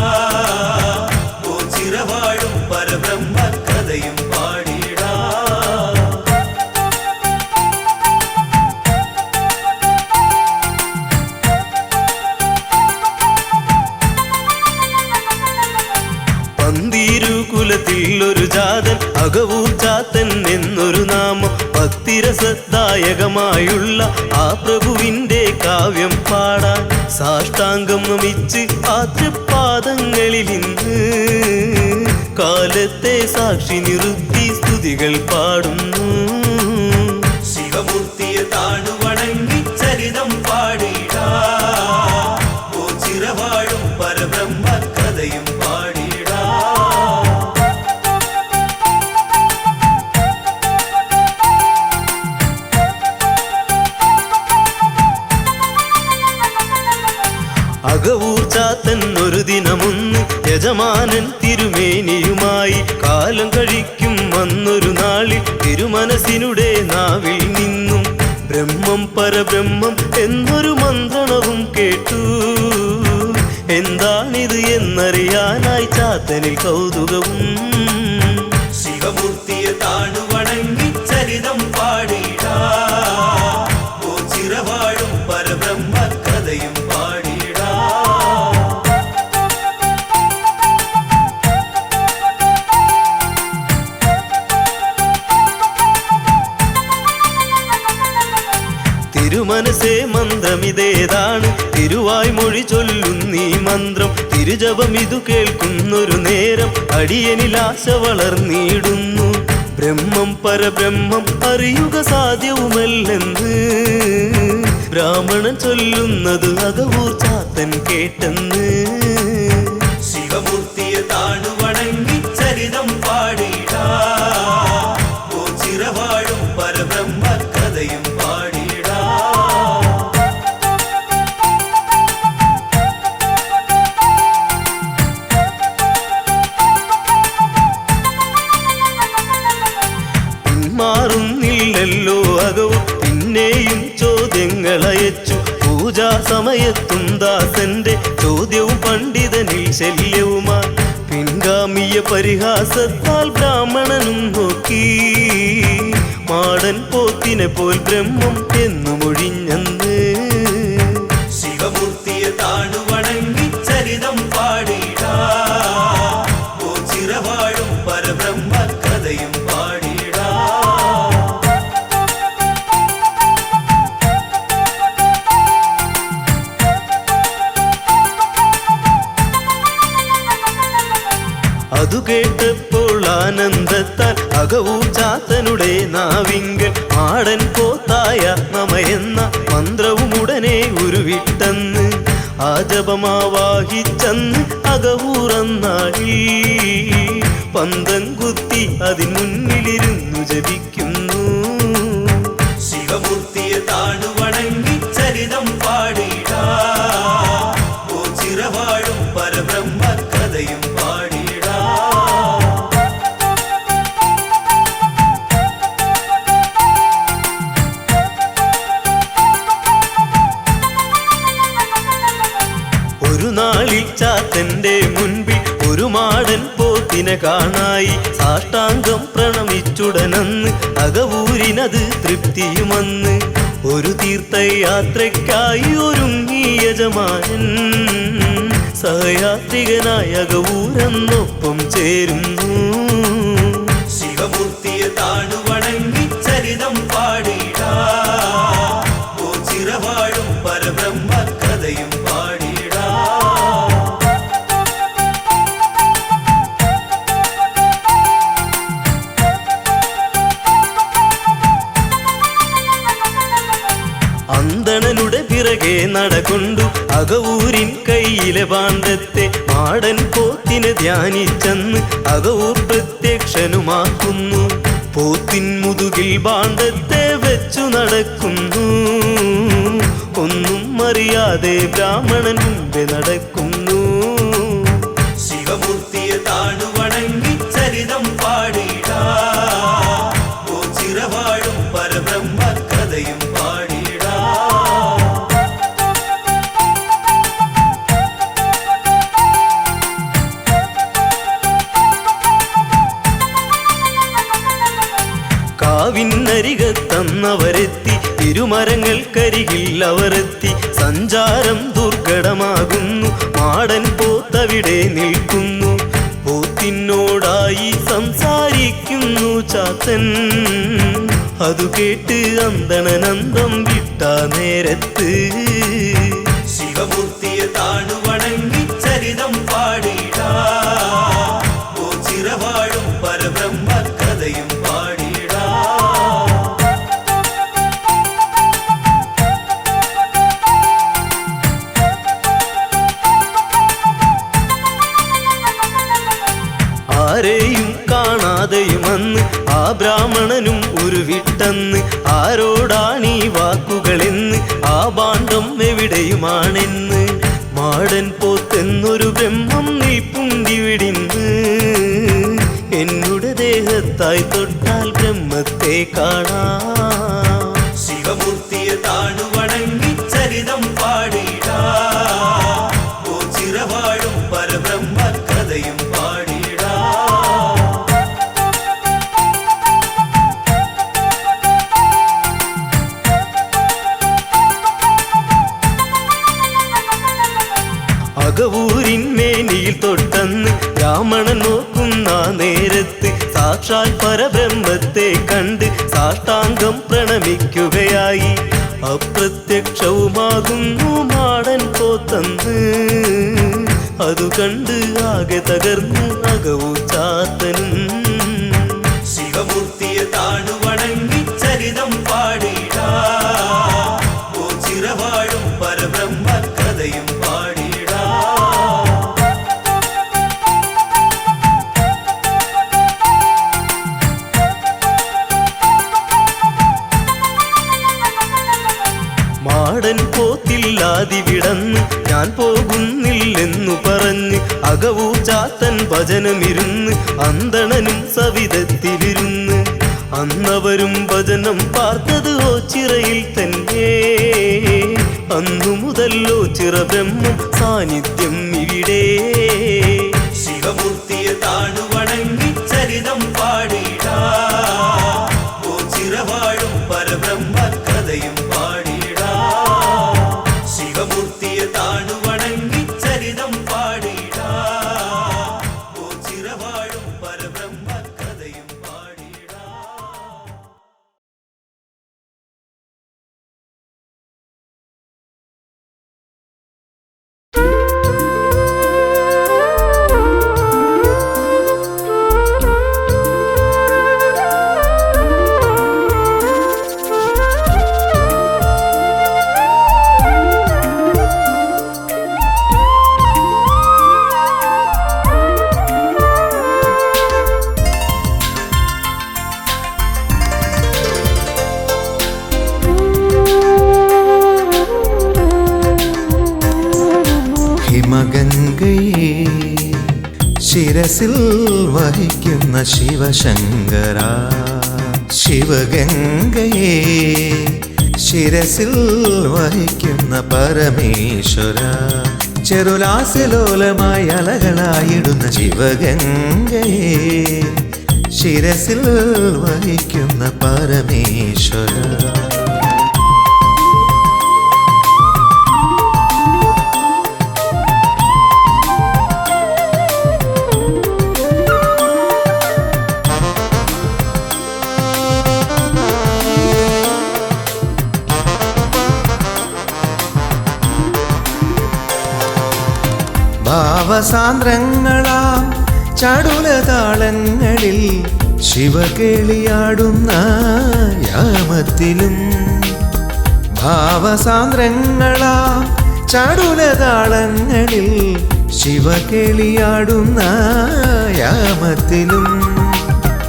ഓ ചിറവാഴും പരബ്രഹ്മ കഥയും പാടിടാ. പന്തീരുകുലത്തിൽ ഒരു ജാതൻ അകവൂർ ചാത്തൻ എന്നൊരു നാമം ഭക്തിരസദായകമായുള്ള ആ പ്രഭുവിന്റെ കാവ്യം പാടാൻ സാഷ്ടാംഗം നമിച്ച് ആ തൃപ്പാദങ്ങളിൽ ഇന്ന് കാലത്തെ സാക്ഷി നിർത്തി സ്തുതികൾ പാടുന്നു. ശിവമൂർത്തിയെ താണുവണങ്ങി ചരിതം പാടിടാ ഓ ചിറവാഴും പരബ്രഹ്മ കഥയും പാടിടാ. അകവൂർ ചാത്തൻ ഒരു ദിനമൊന്ന് യജമാനൻ തിരുമേനിയുമായി കാലം കഴിക്കും വന്നൊരു നാളിൽ തിരുമനസിനുടെ നാവിൽ നിന്നും ബ്രഹ്മം പരബ്രഹ്മം എന്നൊരു മന്ത്രണവും കേട്ടു. എന്താണിത് എന്നറിയാനായി ചാത്തനിൽ കൗതുകവും. ശിവമൂർത്തിയെ താണുവണങ്ങി ചരിതം പാടിടാ ഓ ചിറവാഴും പരബ്രഹ്മ കഥയും പാടിടാ. തിരുമനസേ മന്ത്രമിതേതാണ് തിരുവായ് മൊഴി ചൊല്ലുന്നീ മന്ത്രം തിരുജപം ഇതു കേൾക്കുന്നൊരു നേരം അടിയനിൽ ആശ വളർന്നിടുന്നു. ബ്രഹ്മം പരബ്രഹ്മം അറിയുക സാധ്യവുമല്ലെന്ന് ബ്രാഹ്മണൻ ചൊല്ലുന്നത് അകവൂർ ചാത്തൻ കേട്ടെന്ന്. ശിവമൂർത്തിയെ താണുവണങ്ങി ചരിതം പാടിടാ ഓ ചിറവാഴും പരബ്രഹ്മ കഥയും പാടിടാ. പിന്മാറുന്നില്ലല്ലോ അകവും പിന്നെയും ചോദ്യങ്ങളയച്ചു. പൂജാ സമയത്തും ദാസന്റെ ചോദ്യവും പണ്ഡിതനിൽ ശല്യവുമായി പിൻഗാമിയ പരിഹാസത്താൽ ബ്രാഹ്മണനും നോക്കി മാടൻ പോത്തിനെ പോൽ ബ്രഹ്മം എന്നു മൊഴിഞ്ഞന്ന്. ശിവമൂർത്തിയെ താണുവണങ്ങി ചരിതം പാടിടാ ഓ ചിറവാഴും പരബ്രഹ്മ കഥയും പാടിടാ. അതു കേട്ടപ്പോൾ ആനന്ദത്താൽ അകവൂർ ചാത്തനുടെ നാവിങ്കൽ മാടൻ പോത്തായ നമയെന്ന മന്ത്രവും ഉടനെ ഉരുവിട്ടെന്ന് ആ ജപമാവാഹിച്ചന്ന് അകവൂറന്നാളി പന്തം കുത്തി അതിൻ മുന്നിലിരുന്നു ജപിക്കുന്നു. ശിവമൂർത്തിയെ താണുവണങ്ങി ചരിതം പാടിടാ ഓ ചിറവാഴും പോത്തിനെ കാണായി സാഷ്ടാംഗം പ്രണമിച്ചുടനന്ന് അകവൂരിനത് തൃപ്തിയുമന്ന് ഒരു തീർത്ഥയാത്രയ്ക്കായി ഒരുങ്ങി യജമാനൻ സഹയാത്രികനായ അകവൂരെന്നൊപ്പം ചേരുന്നു ശിവമൂർത്തിയെ താണുവണങ്ങി ചരിതം പാടിടാ ഓ ചിറവാഴും പരബ്രഹ്മ കഥയും പാടിടാ അന്തണനുടെ പിറകെ നടകൊണ്ടു അകവൂരിൻ കയ്യിലെ പാണ്ഡത്തെ മാടൻ പോത്തിനെ ധ്യാനിച്ചെന്ന് അകവൂർ പ്രത്യക്ഷനുമാക്കുന്നു പോത്തിൻ മുതുകിൽ പാണ്ഡത്തെ വെച്ചു നടക്കുന്നു ഒന്നും അറിയാതെ ബ്രാഹ്മണൻ മുമ്പേ നടക്കുന്നു ശിവമൂർത്തിയെ താണുവണങ്ങി ചരിതം പാടിടാ ഓ ചിറവാഴും പരബ്രഹ്മ കഥയും പാടിടാ കാവിനരികത്തന്നവരെത്തി ഇരുമരങ്ങൾക്കരികിൽ അവരെത്തി സഞ്ചാരം ദുർഘടമാകുന്നു മാടൻ പോത്തവിടെ നിൽക്കുന്നു പോത്തിനോടായി സംസാരിക്കുന്നു ചാത്തൻ അതു കേട്ട് അന്തണനന്തം വിട്ട നേരത്ത് ശിവമൂർത്തിയെ താണുവണങ്ങി ചരിതം പാടിടാ ഓ ചിറവാഴും പരബ്രഹ്മ കഥയും പാടിടാ ആരെയും കാണാതെയുമന്ന് ആ ബ്രാഹ്മണനും ഉരുവിട്ടെന്ന് ആരോടാണീ വാക്കുകളെന്ന് ആ ഭാണ്ഡം എവിടെയുമാണെന്ന് മാടൻ പോത്തെന്നൊരു ബ്രഹ്മം നിൽപ്പുണ്ടിവിടിന്ന് എന്നുടെ ദേഹത്തായി തൊട്ടാൽ ബ്രഹ്മത്തെ കാണാം ശിവമൂർത്തിയെ താണുവണങ്ങി ചരിതം പാടിടാ ഓ ചിറവാഴും പരബ്രഹ്മ കഥയും പാടിടാ അകവൂരിന്മേനിയിൽ തൊട്ടെന്ന് ബ്രാഹ്മണൻ നോക്കുന്ന നേരത്ത് സാക്ഷാൽ പരബ്രഹ്മത്തെ കണ്ട് സാഷ്ടാംഗം പ്രണമിക്കുകയായി അപ്രത്യക്ഷവുമാകുന്നു മാടൻ പോത്തന്ന് അതു കണ്ട് ആകെ തകർന്ന് അകവൂ ചാത്തനും ശിവമൂർത്തിയെ താണുവണങ്ങി ചരിതം പാടിടാ ഓ ചിറവാഴും പരബ്രഹ്മ കഥയും പാടിടാ മാടൻ പോത്തില്ലാതിവിടന്ന് ഞാൻ പോകുന്നില്ലെന്നു പറഞ്ഞ് അകവൂ ചാത്തൻ ഭജനമിരുന്ന് അന്തണനും സവിധത്തിലിരുന്ന് അന്നവരും ഭജനം പാർത്തത് ഓച്ചിറയിൽ തന്നെ അന്നു മുതല്ലോ ചിറ ബ്രഹ്മം സാന്നിധ്യം ഇവിടെ ശിവമൂർത്തിയെ താണുവണങ്ങി ചരിതം പാടിടാ ഓ ചിറവാഴും പരബ്രഹ്മ കഥയും പാടിടാ ശിവമൂർത്തിയെ താണുവണങ്ങി ചരിതം പാടിടാ ഓ ചിറവാഴും പരബ്രഹ്മ കഥയും പാടിടാ ഹിമഗംഗയെ ശിരസിൽ വഹിക്കുന്ന ശിവശങ്കര ശിവഗംഗയെ ശിരസിൽ വഹിക്കുന്ന പരമേശ്വര ചെറുലാസ്യലോലമായി അലകളായിടുന്ന ശിവഗംഗയെ ശിരസിൽ വഹിക്കുന്ന പരമേശ്വര. ഭാവസാന്ദ്രങ്ങളാം ചടുലതാളങ്ങളിൽ ശിവകേളിയാടുന്ന യാമത്തിലും, ഭാവസാന്ദ്രങ്ങളാം ചടുലതാളങ്ങളിൽ ശിവകേളിയാടുന്ന യാമത്തിലും,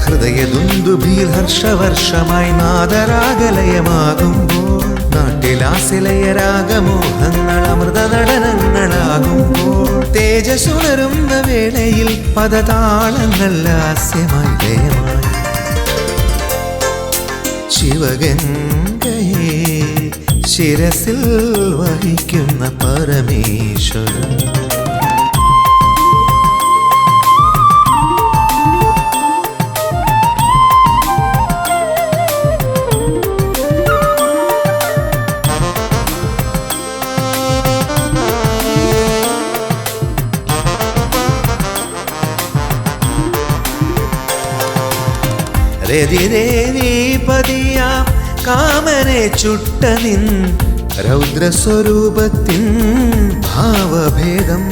ഹൃദയദുന്ദുഭിയിൽ ഹർഷവർഷമായി നാദരാഗലയമാകുമ്പോൾ, നാട്ടിലാസിലയ രാഗമോഹങ്ങൾ അമൃത നടനങ്ങളാകുമ്പോൾ, തേജസ്സുണരുന്ന വേളയിൽ പദതാളങ്ങൾ ലാസ്യമായി ലയമായി. ശിവഗംഗയെ ശിരസിൽ വഹിക്കുന്ന പരമേശ്വര. രതിദേവീപതിയാം കാമനെ ചുട്ട നിൻ രൗദ്രസ്വരൂപത്തിൻ ഭാവഭേദം.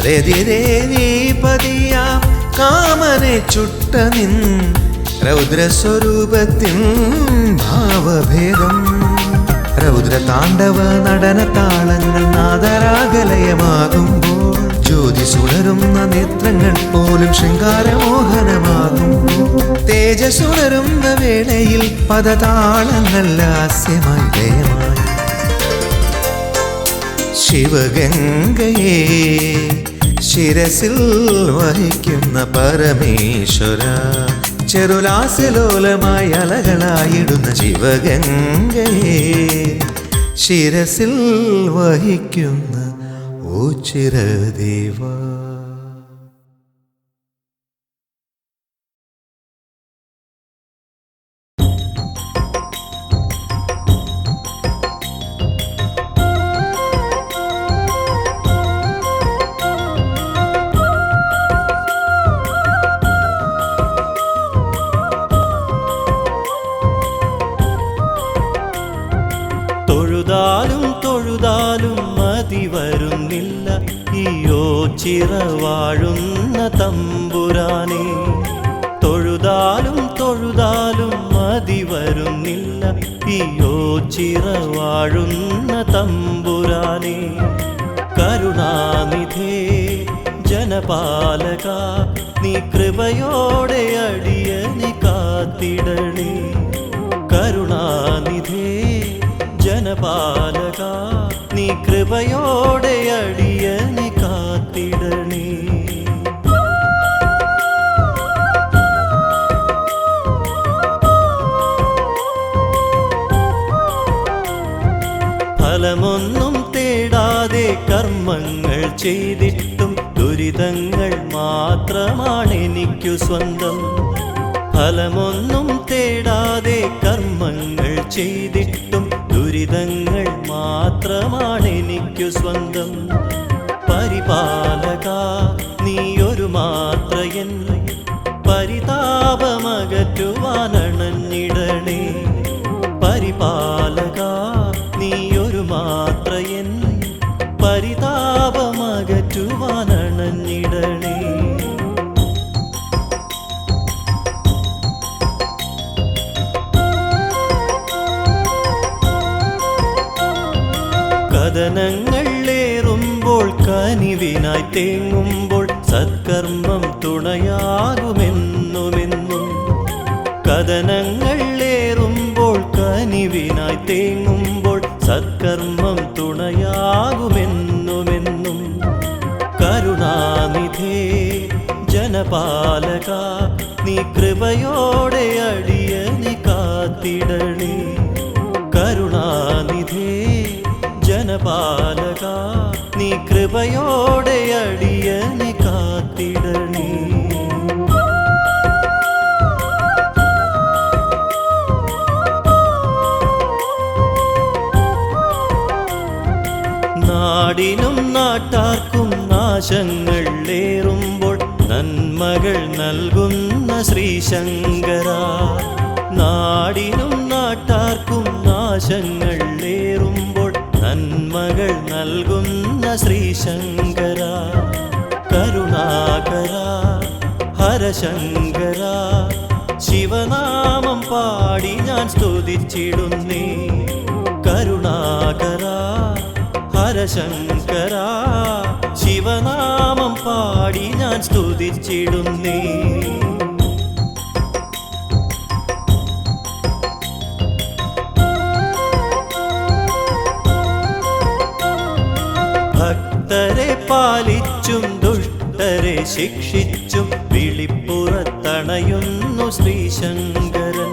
രതിദേവീപതിയാം കാമനെ ചുട്ട നിൻ രൗദ്രസ്വരൂപത്തിൻ ഭാവഭേദം. രൗദ്രതാണ്ഡവ നടന താളങ്ങൾ നാദരാഗലയമാകുമ്പോൾ, ജ്യോതിസുണരുന്ന നേത്രങ്ങൾ പോലും ശൃംഗാരമോഹനമാകുമ്പോൾ, തേജസ്സുണരുന്ന വേളയിൽ പദതാളങ്ങൾ ലാസ്യമായി ലയമായി. ശിവഗംഗയെ ശിരസിൽ വഹിക്കുന്ന പരമേശ്വര. ചെറുലാസ്യലോലമായി അലകളായിടുന്ന ശിവഗംഗയെ ശിരസിൽ വഹിക്കുന്ന ഓ ചിരദേവ. തൊഴുതാലും തൊഴുതാലും മതി വരുന്നില്ല ഈയോ ചിറവാഴുന്ന തമ്പുരാനെ. തൊഴുതാലും തൊഴുതാലും മതി വരുന്നില്ല ഈയോ ചിറവാഴുന്ന തമ്പുരാനെ. കരുണാനിധേ ജനപാലക നീ കൃപയോടെ അടിയനെ കാത്തിടണേ. കരുണാനിധേ ജനപാലക നീ കൃപയോടെ അടിയനെ കാത്തിടണേ. ഫലമൊന്നും തേടാതെ കർമ്മങ്ങൾ ചെയ്തിട്ടും ദുരിതങ്ങൾ മാത്രമാണ് എനിക്കു സ്വന്തം. ഫലമൊന്നും തേടാതെ കർമ്മങ്ങൾ ചെയ്തിട്ടും ദുരിതങ്ങൾ മാത്രമാണ് എനിക്കു സ്വന്തം. പരിപാലക നീയൊരു മാത്രയൻ പരിതാപമകറ്റുവാനണഞ്ഞിടണേ. പരിപാലക നീയൊരു മാത്രയൻ പരിതാപമകറ്റുവാനണഞ്ഞിടണേ. കഥനങ്ങൾ ഏറുമ്പോൾ കനിവിനായി തേങ്ങുമ്പോൾ സത്കർമ്മം തുണയാകുമെന്നുമെന്നും. കഥനങ്ങൾ ഏറുമ്പോൾ കനിവിനായി തേങ്ങുമ്പോൾ സത്കർമ്മം തുണയാകുമെന്നുമെന്നും. കരുണാനിധേ ജനപാലക നീ കൃപയോടെ അടിയനെ കാത്തിടണേ. കരുണാനിധേ ജന പാലക നീ കൃപയോടെ അടിയനെ കാത്തിടണേ. നാടിനും നാട്ടാർക്കും നാശങ്ങൾ ഏറുമ്പോൾ നന്മകൾ നൽകുന്ന ശ്രീശങ്കര. നാടിനും നാട്ടാർക്കും നാശങ്ങൾ ഏറുമ്പോൾ നന്മകൾ നൽകുന്ന ശ്രീശങ്കര. കരുണാകര ഹരശങ്കര ശിവനാമം പാടി ഞാൻ സ്തുതിച്ചിടുന്നേ. കരുണാകര ഹരശങ്കര ശിവനാമം പാടി ഞാൻ സ്തുതിച്ചിടുന്നേ. ഭക്തരെ പാലിച്ചും ദുഷ്ടരെ ശിക്ഷിച്ചും വിളിപ്പുറത്തണയുന്നു ശ്രീശങ്കരൻ.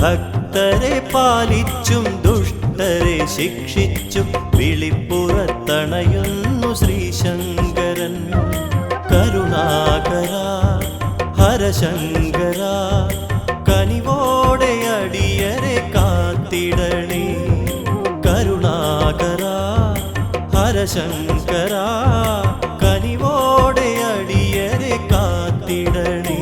ഭക്തരെ പാലിച്ചും ദുഷ്ടരെ ശിക്ഷിച്ചും വിളിപ്പുറത്തണയുന്നു ശ്രീശങ്കരൻ. കരുണാകര ഹരശങ്കര കനിവോടെ അടിയരെ കാത്തിടണേ. കരുണാകര ഹരശങ്കര കനിവോടെ അടിയരെ കാത്തിടണേ.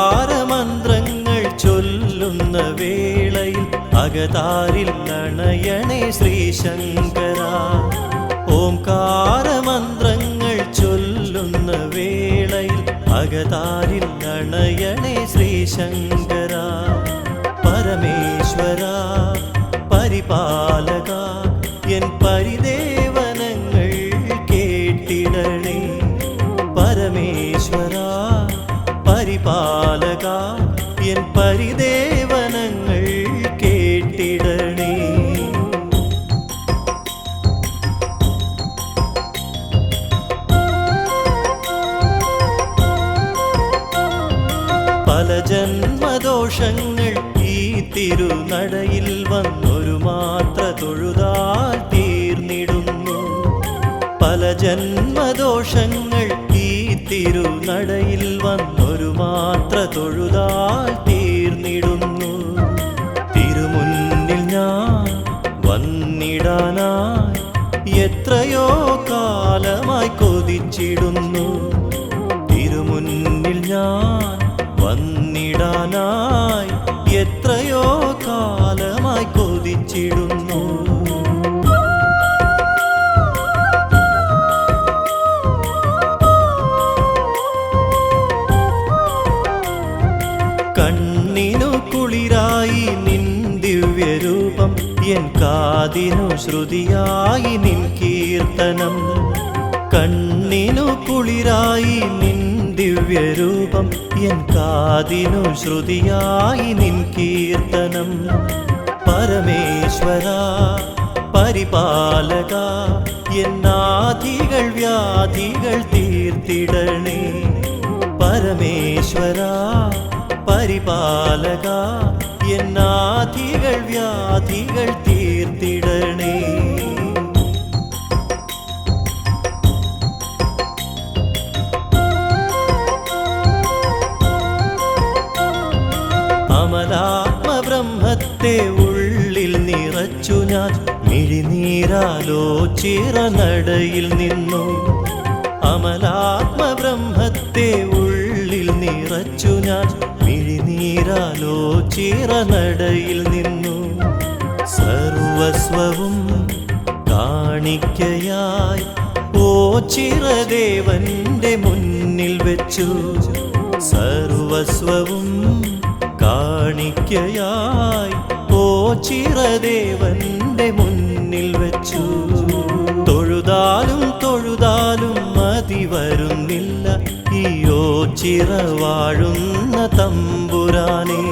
ഓംകാരമന്ത്രങ്ങൾ ചൊല്ലുന്ന വേളയിൽ അകതാരിൽ അണയണേ ശ്രീശങ്കര. ഓംകാരമന്ത്രങ്ങൾ ചൊല്ലുന്ന വേളയിൽ അകതാരിൽ അണയണേ ശ്രീശങ്കര. പരമേശ്വര പരിപാലക എൻ പരിദേവനങ്ങൾ കേട്ടിടണേ. പരമേശ്വര പരിപാലക എൻ പരിദേവനങ്ങൾ കേട്ടിടണേ. പല ജന്മദോഷങ്ങൾ ഈ തിരുനടയിൽ വന്നൊരു മാത്ര തൊഴുതാൽ തീർന്നിടുന്നു. പല ജന്മദോഷങ്ങൾ ഈ തിരുനടയിൽ വന്നൊരു മാത്ര തൊഴുതാൽ തീർന്നിടുന്നു. തിരുമുന്നിൽ ഞാൻ വന്നിടാനായി എത്രയോ കാലമായി കൊതിച്ചിടുന്നു. തിരുമുന്നിൽ ഞാൻ വന്നിടാനായി എത്രയോ കാലമായി കൊതിച്ചിടുന്നു. കണ്ണിനു കുളിരായി നിൻ ദിവ്യരൂപം എൻ കാതിനു ശ്രുതിയായി നിൻ കീർത്തനം. കണ്ണിനു കുളിരായി നിൻ ദിവ്യരൂപം എൻ കാതിനു ശ്രുതിയായി നിൻ കീർത്തനം. പരമേശ്വര പരിപാലക എന്നാധികൾ വ്യാധികൾ തീർത്തിടണേ. പരമേശ്വര പരിപാലക എന്നാധികൾ വ്യാധികൾ തീർത്തിടണേ. അമലാത്മബ്രഹ്മത്തെ ഉള്ളിൽ നിറച്ചു ഞാൻ മിഴിനീരാലോചിറനടയിൽ നിന്നു. അമലാത്മബ്രഹ്മത്തെ ഉള്ളിൽ നിറച്ചു ഞാൻ മിഴിനീരാലോചിറനടയിൽ നിന്നു. സർവസ്വവും കാണിക്കയായി ഓ ചിരദേവന്റെ മുന്നിൽ വെച്ചു. സർവസ്വവും കാണിക്കയായി ഓ ചിരദേവന്റെ മുന്നിൽ വെച്ചു. തൊഴുതാലും തൊഴുതാലും മതി വരുന്നില്ല ഈ ഓ ചിറവാഴുന്ന തമ്പുരാനെ.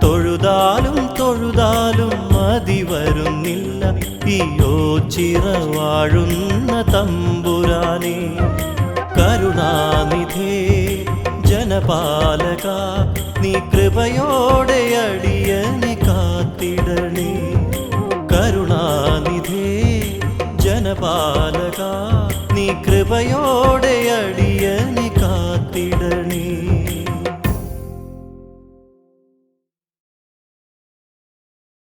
തൊഴുതാലും തൊഴുതാലും മതി വരുന്നില്ല ഈ ഓ ചിറവാഴുന്ന തമ്പുരാനെ. കരുണാനിധേ ജനപാലക നീ കൃപയോടെ അടിയനെ കാത്തിടണേ കരുണാനിധേ ജനപാലക നീ കൃപയോടെ അടിയ